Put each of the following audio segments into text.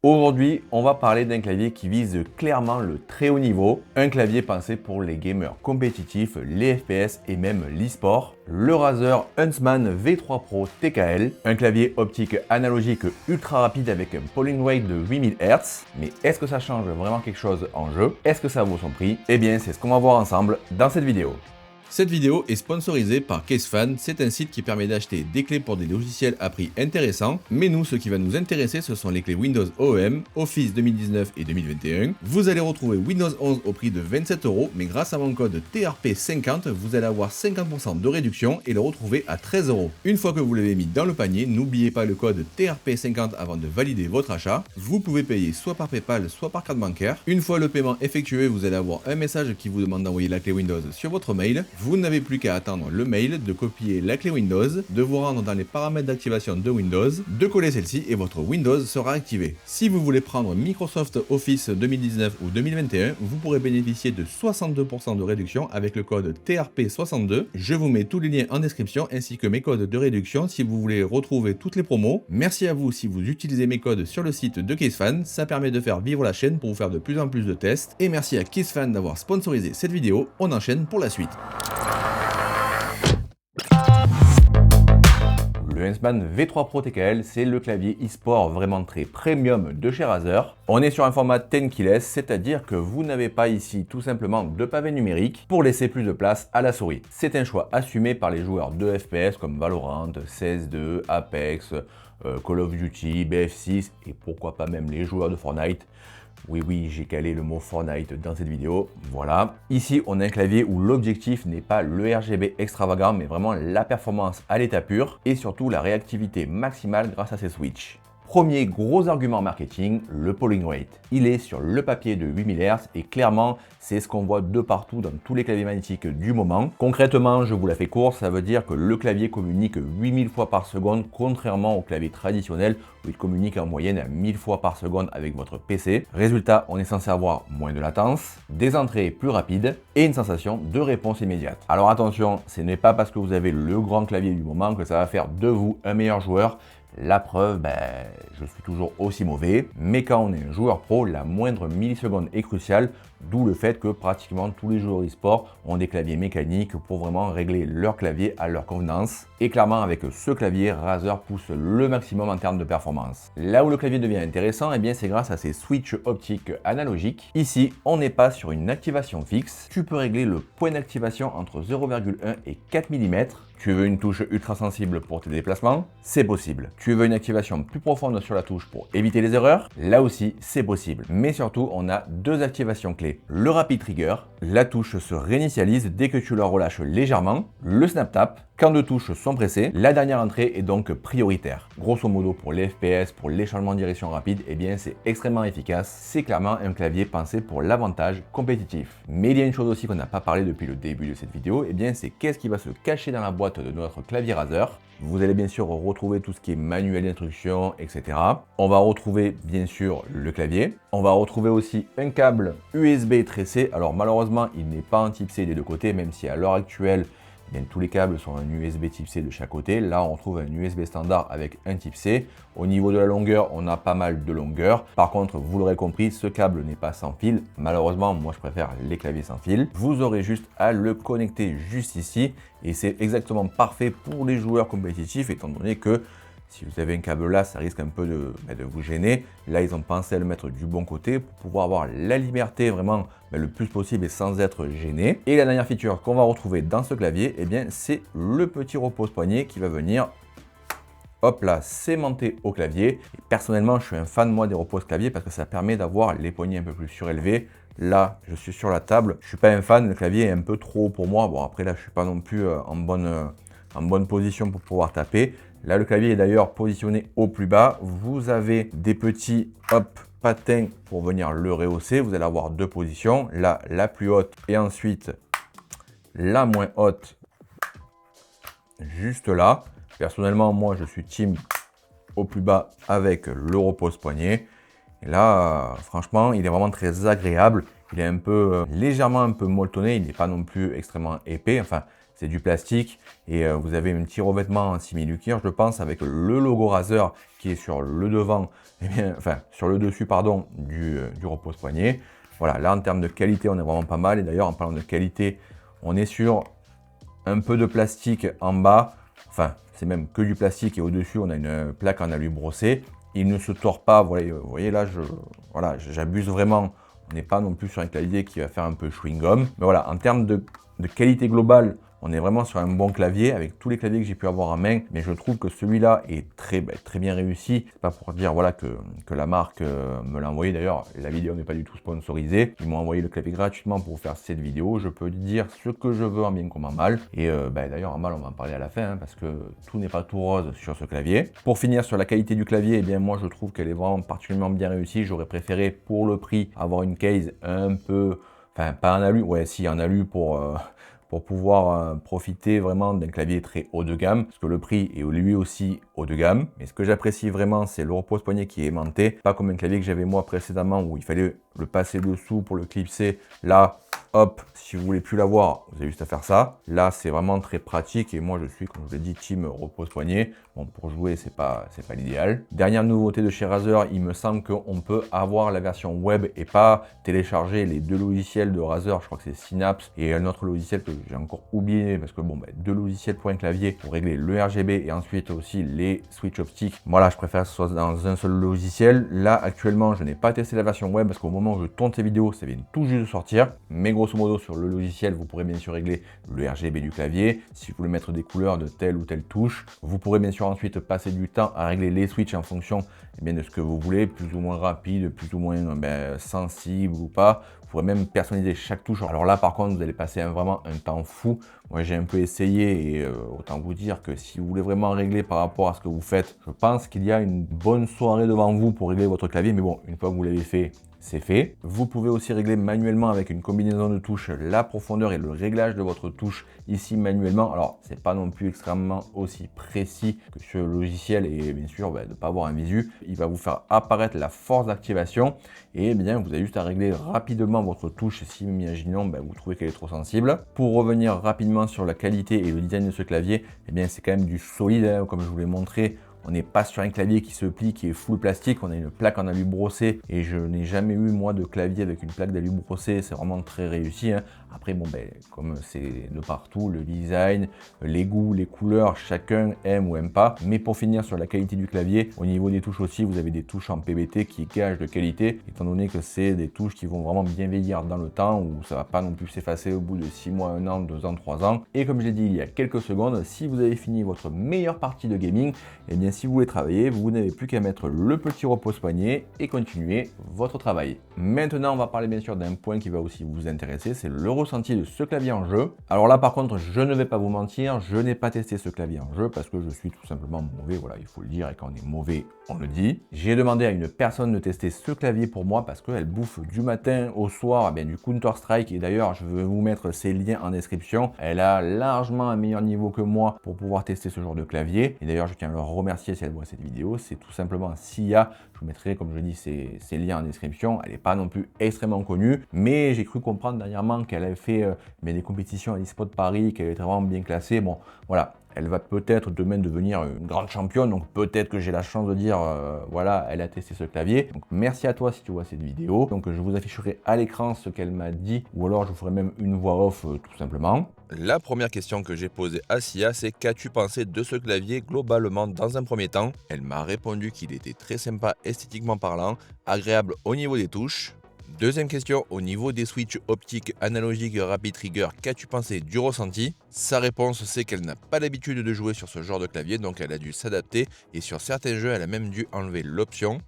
Aujourd'hui, on va parler d'un clavier qui vise clairement le très haut niveau, un clavier pensé pour les gamers compétitifs, les FPS et même l'e-sport, le Razer Huntsman V3 Pro TKL, un clavier optique analogique ultra rapide avec un polling rate de 8000 Hz. Mais est-ce que ça change vraiment quelque chose en jeu? Est-ce que ça vaut son prix? Eh bien, c'est ce qu'on va voir ensemble dans cette vidéo. Cette vidéo est sponsorisée par CaseFan, c'est un site qui permet d'acheter des clés pour des logiciels à prix intéressant, mais nous, ce qui va nous intéresser, ce sont les clés Windows OEM, Office 2019 et 2021. Vous allez retrouver Windows 11 au prix de 27 €, mais grâce à mon code TRP50, vous allez avoir 50% de réduction et le retrouver à 13 €. Une fois que vous l'avez mis dans le panier, n'oubliez pas le code TRP50 avant de valider votre achat. Vous pouvez payer soit par PayPal, soit par carte bancaire. Une fois le paiement effectué, vous allez avoir un message qui vous demande d'envoyer la clé Windows sur votre mail. Vous n'avez plus qu'à attendre le mail, de copier la clé Windows, de vous rendre dans les paramètres d'activation de Windows, de coller celle-ci et votre Windows sera activé. Si vous voulez prendre Microsoft Office 2019 ou 2021, vous pourrez bénéficier de 62% de réduction avec le code TRP62. Je vous mets tous les liens en description ainsi que mes codes de réduction si vous voulez retrouver toutes les promos. Merci à vous si vous utilisez mes codes sur le site de CaseFan, ça permet de faire vivre la chaîne pour vous faire de plus en plus de tests. Et merci à CaseFan d'avoir sponsorisé cette vidéo. On enchaîne pour la suite. Le Huntsman V3 Pro TKL, c'est le clavier e-sport vraiment très premium de chez Razer. On est sur un format 10 keyless, c'est-à-dire que vous n'avez pas ici tout simplement de pavé numérique pour laisser plus de place à la souris. C'est un choix assumé par les joueurs de FPS comme Valorant, CS2, Apex, Call of Duty, BF6 et pourquoi pas même les joueurs de Fortnite. Oui, j'ai calé le mot Fortnite dans cette vidéo, voilà. Ici, on a un clavier où l'objectif n'est pas le RGB extravagant, mais vraiment la performance à l'état pur et surtout la réactivité maximale grâce à ces switches. Premier gros argument marketing, le polling rate. Il est sur le papier de 8000 Hz et clairement, c'est ce qu'on voit de partout dans tous les claviers magnétiques du moment. Concrètement, je vous la fais courte, ça veut dire que le clavier communique 8000 fois par seconde, contrairement au clavier traditionnel où il communique en moyenne à 1000 fois par seconde avec votre PC. Résultat, on est censé avoir moins de latence, des entrées plus rapides et une sensation de réponse immédiate. Alors attention, ce n'est pas parce que vous avez le grand clavier du moment que ça va faire de vous un meilleur joueur. La preuve, je suis toujours aussi mauvais, mais quand on est un joueur pro, la moindre milliseconde est cruciale, d'où le fait que pratiquement tous les joueurs e-sport ont des claviers mécaniques pour vraiment régler leur clavier à leur convenance. Et clairement, avec ce clavier, Razer pousse le maximum en termes de performance. Là où le clavier devient intéressant, c'est grâce à ces switches optiques analogiques. Ici, on n'est pas sur une activation fixe. Tu peux régler le point d'activation entre 0,1 et 4 mm. Tu veux une touche ultra sensible pour tes déplacements? C'est possible. Tu veux une activation plus profonde sur la touche pour éviter les erreurs? Là aussi, c'est possible. Mais surtout, on a deux activations clés. Le Rapid Trigger, la touche se réinitialise dès que tu la relâches légèrement. Le Snap Tap, quand deux touches sont pressées, la dernière entrée est donc prioritaire. Grosso modo, pour les FPS, pour les changements de direction rapide, c'est extrêmement efficace. C'est clairement un clavier pensé pour l'avantage compétitif. Mais il y a une chose aussi qu'on n'a pas parlé depuis le début de cette vidéo, c'est qu'est-ce qui va se cacher dans la boîte de notre clavier Razer. Vous allez bien sûr retrouver tout ce qui est manuel d'instruction, etc. On va retrouver bien sûr le clavier. On va retrouver aussi un câble USB Type-C. Alors malheureusement, il n'est pas en Type-C des deux côtés, même si à l'heure actuelle, tous les câbles sont un USB Type-C de chaque côté. Là, on retrouve un USB standard avec un Type-C. Au niveau de la longueur, on a pas mal de longueur. Par contre, vous l'aurez compris, ce câble n'est pas sans fil. Malheureusement, moi, je préfère les claviers sans fil. Vous aurez juste à le connecter juste ici. Et c'est exactement parfait pour les joueurs compétitifs, étant donné que si vous avez un câble là, ça risque un peu de vous gêner. Là, ils ont pensé à le mettre du bon côté pour pouvoir avoir la liberté vraiment le plus possible et sans être gêné. Et la dernière feature qu'on va retrouver dans ce clavier, c'est le petit repose-poignet qui va venir, hop là, s'aimanter au clavier. Et personnellement, je suis un fan moi des repose-claviers parce que ça permet d'avoir les poignets un peu plus surélevés. Là, je suis sur la table. Je suis pas un fan, le clavier est un peu trop haut pour moi. Bon, après là, je suis pas non plus en bonne position pour pouvoir taper. Là, le clavier est d'ailleurs positionné au plus bas. Vous avez des petits patins pour venir le rehausser. Vous allez avoir deux positions. Là, la plus haute et ensuite la moins haute, juste là. Personnellement, moi, je suis team au plus bas avec le repose-poignet. Et là, franchement, il est vraiment très agréable. Il est légèrement un peu molletonné. Il n'est pas non plus extrêmement épais. Enfin, c'est du plastique et vous avez un petit revêtement en simili-cuir, je pense, avec le logo Razer qui est sur le devant, enfin sur le dessus pardon, du repose-poignet. Voilà, là en termes de qualité, on est vraiment pas mal. Et d'ailleurs, en parlant de qualité, on est sur un peu de plastique en bas. Enfin, c'est même que du plastique et au-dessus, on a une plaque en alu brossé. Il ne se tord pas. Vous voyez là, j'abuse vraiment. On n'est pas non plus sur un clavier qui va faire un peu chewing-gum. Mais voilà, en termes de qualité globale, on est vraiment sur un bon clavier avec tous les claviers que j'ai pu avoir en main, mais je trouve que celui-là est très bien réussi. C'est pas pour dire voilà que la marque me l'a envoyé. D'ailleurs, la vidéo n'est pas du tout sponsorisée. Ils m'ont envoyé le clavier gratuitement pour faire cette vidéo. Je peux dire ce que je veux en bien comme en mal. Et d'ailleurs en mal, on va en parler à la fin parce que tout n'est pas tout rose sur ce clavier. Pour finir sur la qualité du clavier, eh bien moi je trouve qu'elle est vraiment particulièrement bien réussie. J'aurais préféré pour le prix avoir une case un peu, enfin pas en alu, ouais si en alu pour pouvoir profiter vraiment d'un clavier très haut de gamme, parce que le prix est lui aussi haut de gamme. Mais ce que j'apprécie vraiment, c'est le repose-poignet qui est aimanté, pas comme un clavier que j'avais moi précédemment où il fallait le passer dessous pour le clipser. Là, hop, si vous voulez plus l'avoir, vous avez juste à faire ça. Là, c'est vraiment très pratique et moi, je suis, comme je l'ai dit, team repose-poignet. Bon, pour jouer, c'est pas l'idéal. Dernière nouveauté de chez Razer, il me semble qu'on peut avoir la version web et pas télécharger les deux logiciels de Razer. Je crois que c'est Synapse et un autre logiciel que j'ai encore oublié parce que bon, deux logiciels pour un clavier pour régler le RGB et ensuite aussi les switch optiques. Voilà, je préfère que ce soit dans un seul logiciel. Là, actuellement, je n'ai pas testé la version web parce qu'au moment où je tourne ces vidéos, ça vient tout juste de sortir. Mais grosso modo, sur le logiciel, vous pourrez bien sûr régler le RGB du clavier. Si vous voulez mettre des couleurs de telle ou telle touche, vous pourrez bien sûr ensuite passer du temps à régler les switches en fonction de ce que vous voulez, plus ou moins rapide, plus ou moins sensible ou pas. Vous pourrez même personnaliser chaque touche. Alors là, par contre, vous allez passer vraiment un temps fou. Moi, j'ai un peu essayé et autant vous dire que si vous voulez vraiment régler par rapport à ce que vous faites, je pense qu'il y a une bonne soirée devant vous pour régler votre clavier. Mais bon, une fois que vous l'avez fait, c'est fait. Vous pouvez aussi régler manuellement avec une combinaison de touches la profondeur et le réglage de votre touche ici manuellement. Alors, c'est pas non plus extrêmement aussi précis que sur le logiciel et bien sûr, de ne pas avoir un visu. Il va vous faire apparaître la force d'activation et bien, vous avez juste à régler rapidement votre touche si, imaginons, vous trouvez qu'elle est trop sensible. Pour revenir rapidement sur la qualité et le design de ce clavier, eh bien, c'est quand même du solide, hein, comme je vous l'ai montré. On n'est pas sur un clavier qui se plie, qui est full plastique. On a une plaque en alu brossé et je n'ai jamais eu moi de clavier avec une plaque d'alu brossé. C'est vraiment très réussi, hein. Après, comme c'est de partout, le design, les goûts, les couleurs, chacun aime ou aime pas. Mais pour finir sur la qualité du clavier, au niveau des touches aussi, vous avez des touches en PBT qui gagent de qualité, étant donné que c'est des touches qui vont vraiment bien vieillir dans le temps, où ça va pas non plus s'effacer au bout de 6 mois, 1 an, 2 ans, 3 ans. Et comme je l'ai dit il y a quelques secondes, si vous avez fini votre meilleure partie de gaming, eh bien si vous voulez travailler, vous n'avez plus qu'à mettre le petit repose-poignet et continuer votre travail. Maintenant, on va parler bien sûr d'un point qui va aussi vous intéresser, c'est le ressenti de ce clavier en jeu. Alors là par contre, je ne vais pas vous mentir, je n'ai pas testé ce clavier en jeu parce que je suis tout simplement mauvais, voilà, il faut le dire, et quand on est mauvais, on le dit. J'ai demandé à une personne de tester ce clavier pour moi parce qu'elle bouffe du matin au soir du Counter-Strike, et d'ailleurs je vais vous mettre ses liens en description. Elle a largement un meilleur niveau que moi pour pouvoir tester ce genre de clavier, et d'ailleurs je tiens à le remercier si elle voit cette vidéo. C'est tout simplement SIA. Je vous mettrai, comme je dis, ses liens en description. Elle n'est pas non plus extrêmement connue, mais j'ai cru comprendre dernièrement qu'elle avait fait des compétitions à l'eSport Paris, qu'elle était vraiment bien classée. Bon, voilà. Elle va peut-être demain devenir une grande championne, donc peut-être que j'ai la chance de dire, voilà, elle a testé ce clavier. Donc merci à toi si tu vois cette vidéo. Donc je vous afficherai à l'écran ce qu'elle m'a dit, ou alors je vous ferai même une voix off tout simplement. La première question que j'ai posée à Sia, c'est qu'as-tu pensé de ce clavier globalement dans un premier temps? Elle m'a répondu qu'il était très sympa esthétiquement parlant, agréable au niveau des touches. Deuxième question, au niveau des switches optiques analogiques Rapid Trigger, qu'as-tu pensé du ressenti? Sa réponse, c'est qu'elle n'a pas l'habitude de jouer sur ce genre de clavier, donc elle a dû s'adapter et sur certains jeux, elle a même dû enlever l'option.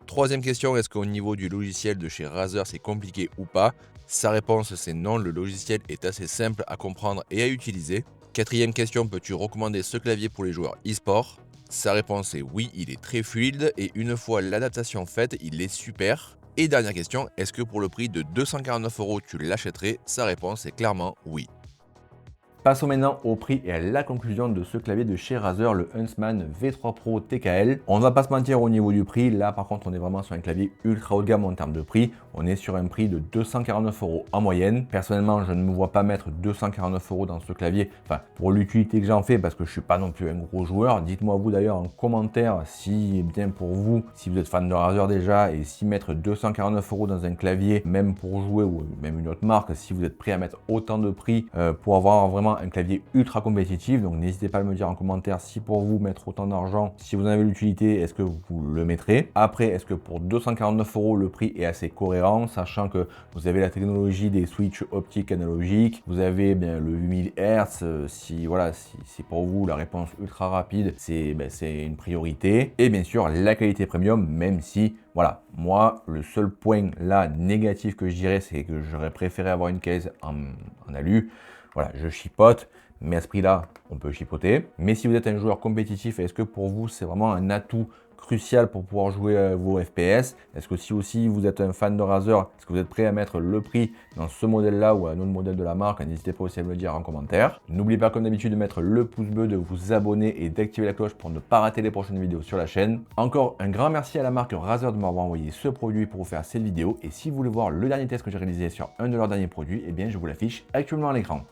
Troisième question, est-ce qu'au niveau du logiciel de chez Razer, c'est compliqué ou pas? Sa réponse, c'est non, le logiciel est assez simple à comprendre et à utiliser. Quatrième question, peux-tu recommander ce clavier pour les joueurs e-sport? Sa réponse est oui, il est très fluide et une fois l'adaptation faite, il est super. Et dernière question, est-ce que pour le prix de 249 € tu l'achèterais? Sa réponse est clairement oui. Passons maintenant au prix et à la conclusion de ce clavier de chez Razer, le Huntsman V3 Pro TKL. On ne va pas se mentir au niveau du prix, là par contre on est vraiment sur un clavier ultra haut de gamme en termes de prix. On est sur un prix de 249 € en moyenne. Personnellement, je ne me vois pas mettre 249 € dans ce clavier, enfin pour l'utilité que j'en fais, parce que je suis pas non plus un gros joueur. Dites-moi vous d'ailleurs en commentaire si bien pour vous, si vous êtes fan de Razer déjà, et si mettre 249 € dans un clavier, même pour jouer ou même une autre marque, si vous êtes prêt à mettre autant de prix pour avoir vraiment un clavier ultra compétitif. Donc n'hésitez pas à me dire en commentaire si pour vous mettre autant d'argent, si vous en avez l'utilité, est-ce que vous le mettrez. Après, est-ce que pour 249 € le prix est assez cohérent, sachant que vous avez la technologie des switches optiques analogiques, vous avez bien le 8000 Hz, si pour vous la réponse ultra rapide c'est une priorité, et bien sûr la qualité premium, même si voilà, moi le seul point là négatif que je dirais, c'est que j'aurais préféré avoir une caisse en alu. Voilà, je chipote, mais à ce prix-là, on peut chipoter. Mais si vous êtes un joueur compétitif, est-ce que pour vous, c'est vraiment un atout crucial pour pouvoir jouer vos FPS? Est-ce que si aussi vous êtes un fan de Razer, est-ce que vous êtes prêt à mettre le prix dans ce modèle-là ou à un autre modèle de la marque? N'hésitez pas aussi à me le dire en commentaire. N'oubliez pas comme d'habitude de mettre le pouce bleu, de vous abonner et d'activer la cloche pour ne pas rater les prochaines vidéos sur la chaîne. Encore un grand merci à la marque Razer de m'avoir envoyé ce produit pour vous faire cette vidéo. Et si vous voulez voir le dernier test que j'ai réalisé sur un de leurs derniers produits, eh bien je vous l'affiche actuellement à l'écran.